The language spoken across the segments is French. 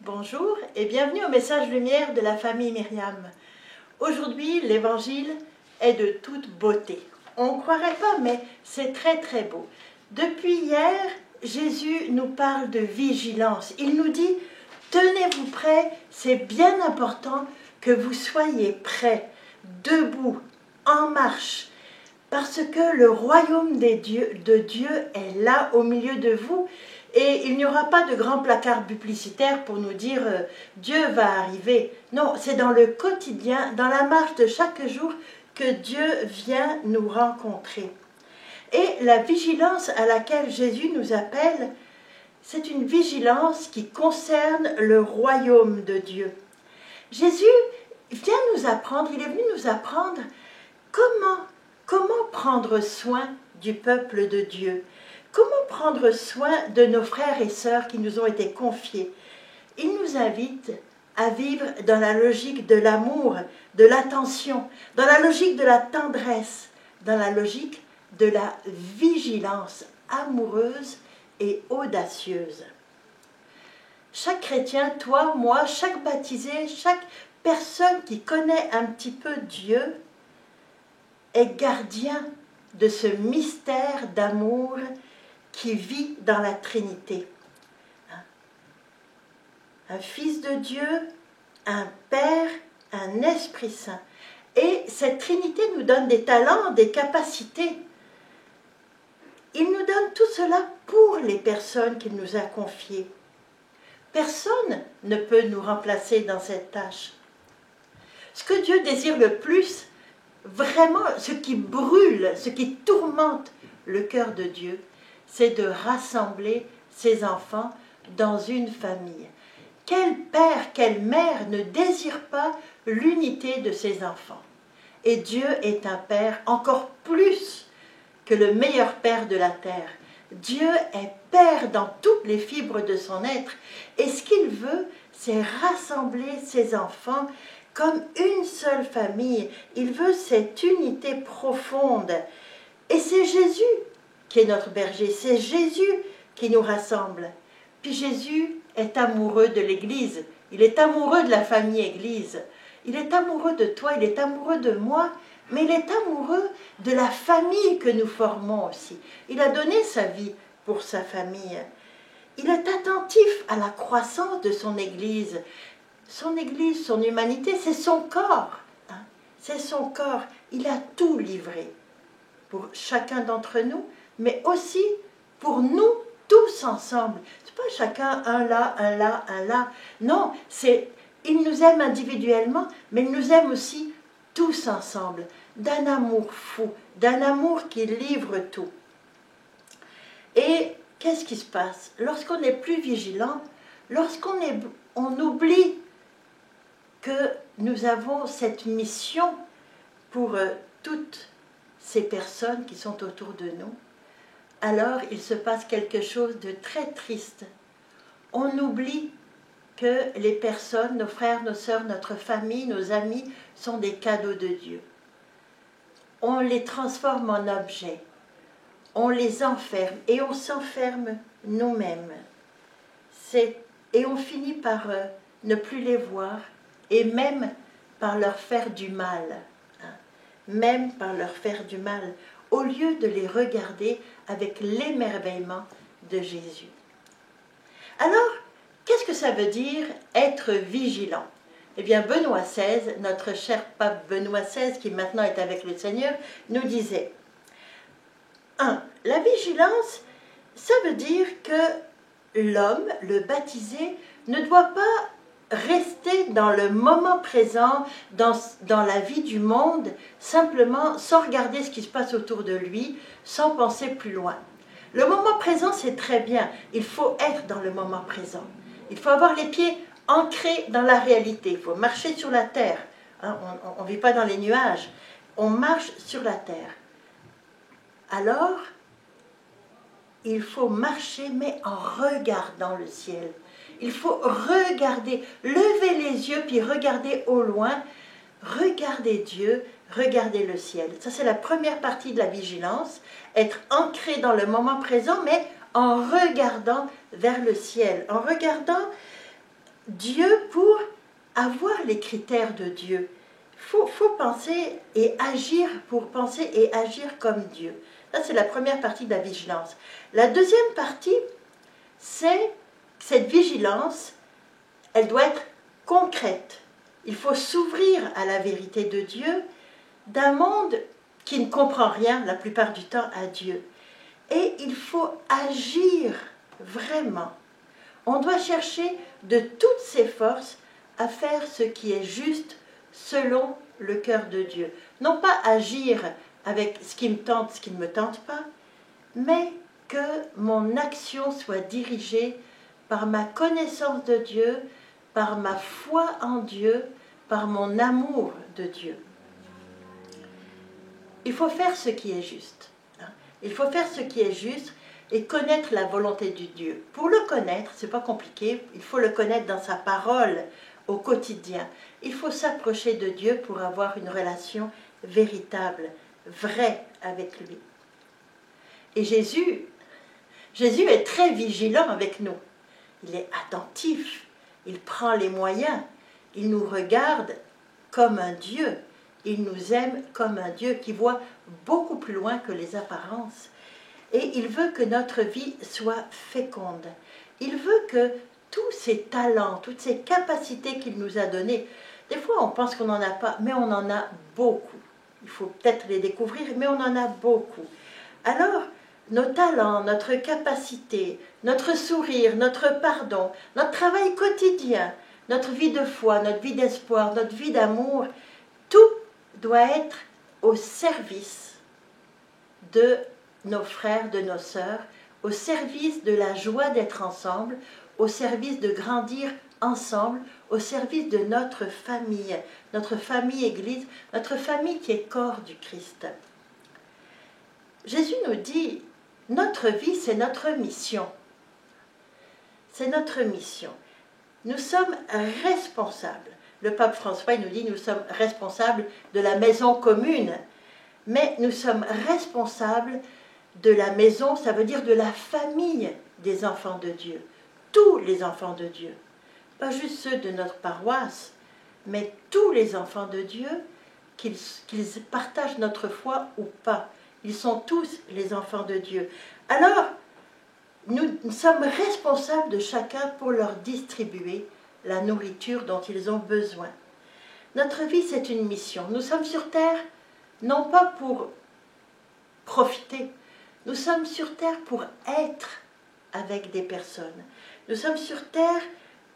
Bonjour et bienvenue au message lumière de la famille Myriam. Aujourd'hui, l'évangile est de toute beauté. On ne croirait pas, mais c'est très très beau. Depuis hier, Jésus nous parle de vigilance. Il nous dit, tenez-vous prêts, c'est bien important que vous soyez prêts, debout, en marche, parce que le royaume de Dieu est là au milieu de vous. Et il n'y aura pas de grand placard publicitaire pour nous dire Dieu va arriver. Non, c'est dans le quotidien, dans la marche de chaque jour que Dieu vient nous rencontrer. Et la vigilance à laquelle Jésus nous appelle, c'est une vigilance qui concerne le royaume de Dieu. Jésus vient nous apprendre, il est venu nous apprendre comment prendre soin du peuple de Dieu. Comment prendre soin de nos frères et sœurs qui nous ont été confiés? Il nous invite à vivre dans la logique de l'amour, de l'attention, dans la logique de la tendresse, dans la logique de la vigilance amoureuse et audacieuse. Chaque chrétien, toi, moi, chaque baptisé, chaque personne qui connaît un petit peu Dieu est gardien de ce mystère d'amour qui vit dans la Trinité. Un Fils de Dieu, un Père, un Esprit Saint. Et cette Trinité nous donne des talents, des capacités. Il nous donne tout cela pour les personnes qu'il nous a confiées. Personne ne peut nous remplacer dans cette tâche. Ce que Dieu désire le plus, vraiment, ce qui brûle, ce qui tourmente le cœur de Dieu, c'est de rassembler ses enfants dans une famille. Quel père, quelle mère ne désire pas l'unité de ses enfants? Et Dieu est un père encore plus que le meilleur père de la terre. Dieu est père dans toutes les fibres de son être. Et ce qu'il veut, c'est rassembler ses enfants comme une seule famille. Il veut cette unité profonde. Et c'est Jésus qui est notre berger, c'est Jésus qui nous rassemble. Puis Jésus est amoureux de l'Église, il est amoureux de la famille Église, il est amoureux de toi, il est amoureux de moi, mais il est amoureux de la famille que nous formons aussi. Il a donné sa vie pour sa famille. Il est attentif à la croissance de son Église. Son Église, son humanité, c'est son corps. C'est son corps. Il a tout livré pour chacun d'entre nous, mais aussi pour nous tous ensemble. C'est pas chacun un là, un là, un là. Non, il nous aime individuellement, mais il nous aime aussi tous ensemble, d'un amour fou, d'un amour qui livre tout. Et qu'est-ce qui se passe? Lorsqu'on n'est plus vigilant, on oublie que nous avons cette mission pour toutes ces personnes qui sont autour de nous, alors il se passe quelque chose de très triste. On oublie que les personnes, nos frères, nos sœurs, notre famille, nos amis, sont des cadeaux de Dieu. On les transforme en objets, on les enferme et on s'enferme nous-mêmes. Et on finit par ne plus les voir et même par leur faire du mal. Même par leur faire du mal, au lieu de les regarder avec l'émerveillement de Jésus. Alors, qu'est-ce que ça veut dire être vigilant? Eh bien, Benoît XVI, notre cher pape Benoît XVI, qui maintenant est avec le Seigneur, nous disait 1. La vigilance, ça veut dire que l'homme, le baptisé, ne doit pas rester dans le moment présent, dans la vie du monde, simplement sans regarder ce qui se passe autour de lui, sans penser plus loin. Le moment présent, c'est très bien. Il faut être dans le moment présent. Il faut avoir les pieds ancrés dans la réalité. Il faut marcher sur la terre. On ne vit pas dans les nuages. On marche sur la terre. Alors, il faut marcher, mais en regardant le ciel. Il faut regarder, lever les yeux, puis regarder au loin, regarder Dieu, regarder le ciel. Ça, c'est la première partie de la vigilance, être ancré dans le moment présent, mais en regardant vers le ciel, en regardant Dieu pour avoir les critères de Dieu. Il faut penser et agir pour penser et agir comme Dieu. Ça, c'est la première partie de la vigilance. La deuxième partie, c'est cette vigilance, elle doit être concrète. Il faut s'ouvrir à la vérité de Dieu d'un monde qui ne comprend rien la plupart du temps à Dieu. Et il faut agir vraiment. On doit chercher de toutes ses forces à faire ce qui est juste selon le cœur de Dieu. Non pas agir avec ce qui me tente, ce qui ne me tente pas, mais que mon action soit dirigée par ma connaissance de Dieu, par ma foi en Dieu, par mon amour de Dieu. Il faut faire ce qui est juste. Il faut faire ce qui est juste et connaître la volonté de Dieu. Pour le connaître, ce n'est pas compliqué, il faut le connaître dans sa parole au quotidien. Il faut s'approcher de Dieu pour avoir une relation véritable, vraie avec lui. Et Jésus est très vigilant avec nous. Il est attentif, il prend les moyens, il nous regarde comme un Dieu. Il nous aime comme un Dieu qui voit beaucoup plus loin que les apparences. Et il veut que notre vie soit féconde. Il veut que tous ces talents, toutes ces capacités qu'il nous a données, des fois on pense qu'on n'en a pas, mais on en a beaucoup. Il faut peut-être les découvrir, mais on en a beaucoup. Alors, nos talents, notre capacité, notre sourire, notre pardon, notre travail quotidien, notre vie de foi, notre vie d'espoir, notre vie d'amour, tout doit être au service de nos frères, de nos sœurs, au service de la joie d'être ensemble, au service de grandir ensemble, au service de notre famille Église, notre famille qui est corps du Christ. Jésus nous dit, notre vie, c'est notre mission. C'est notre mission. Nous sommes responsables. Le pape François il nous dit, nous sommes responsables de la maison commune, mais nous sommes responsables de la maison, ça veut dire de la famille des enfants de Dieu. Tous les enfants de Dieu. Pas juste ceux de notre paroisse, mais tous les enfants de Dieu, qu'ils partagent notre foi ou pas. Ils sont tous les enfants de Dieu. Alors, nous sommes responsables de chacun pour leur distribuer la nourriture dont ils ont besoin. Notre vie, c'est une mission. Nous sommes sur terre, non pas pour profiter, nous sommes sur terre pour être avec des personnes. Nous sommes sur terre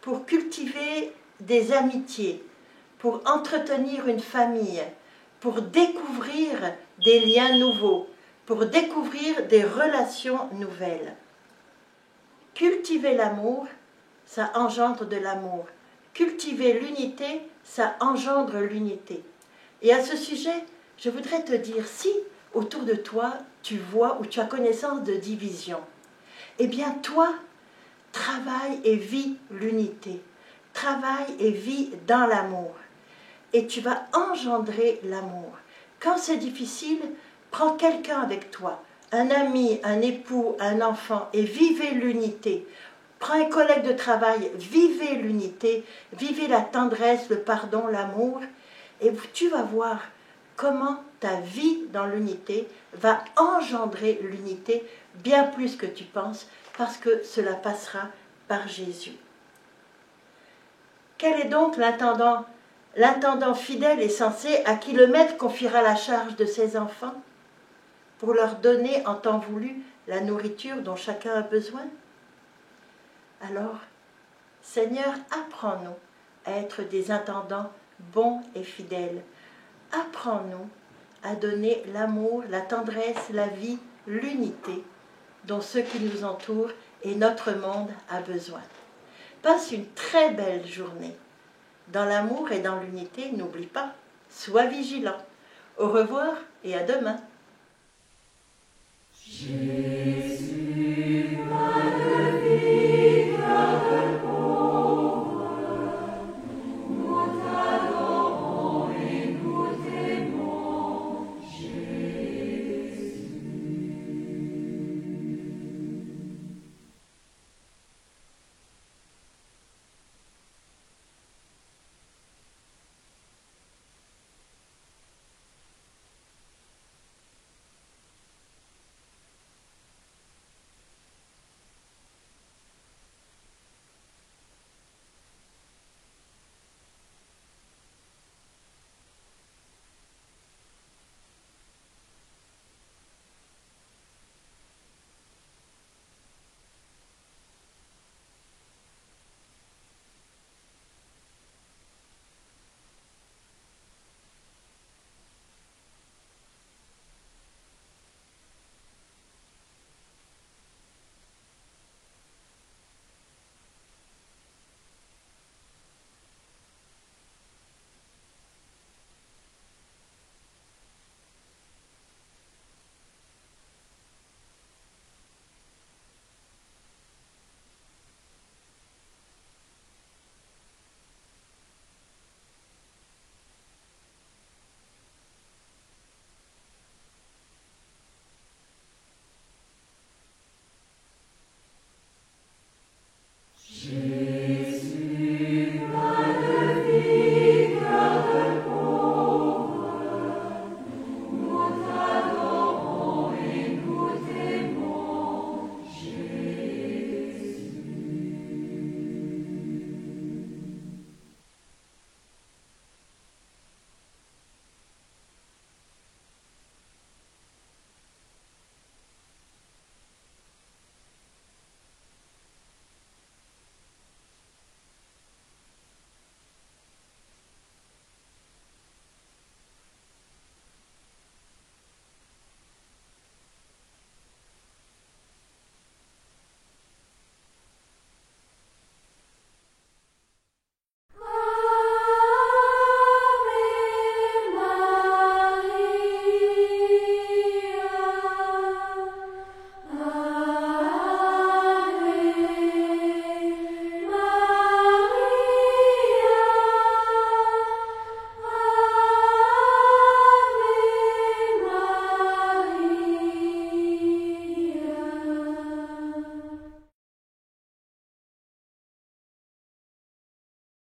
pour cultiver des amitiés, pour entretenir une famille, pour découvrir des liens nouveaux, pour découvrir des relations nouvelles. Cultiver l'amour, ça engendre de l'amour. Cultiver l'unité, ça engendre l'unité. Et à ce sujet, je voudrais te dire, si autour de toi, tu vois ou tu as connaissance de division, eh bien toi, travaille et vis l'unité. Travaille et vis dans l'amour. Et tu vas engendrer l'amour. Quand c'est difficile, prends quelqu'un avec toi, un ami, un époux, un enfant, et vivez l'unité. Prends un collègue de travail, vivez l'unité, vivez la tendresse, le pardon, l'amour, et tu vas voir comment ta vie dans l'unité va engendrer l'unité bien plus que tu penses, parce que cela passera par Jésus. Quel est donc l'intendant? L'intendant fidèle et sensé à qui le maître confiera la charge de ses enfants pour leur donner en temps voulu la nourriture dont chacun a besoin? Alors, Seigneur, apprends-nous à être des intendants bons et fidèles. Apprends-nous à donner l'amour, la tendresse, la vie, l'unité dont ceux qui nous entourent et notre monde a besoin. Passe une très belle journée. Dans l'amour et dans l'unité, n'oublie pas, sois vigilant. Au revoir et à demain.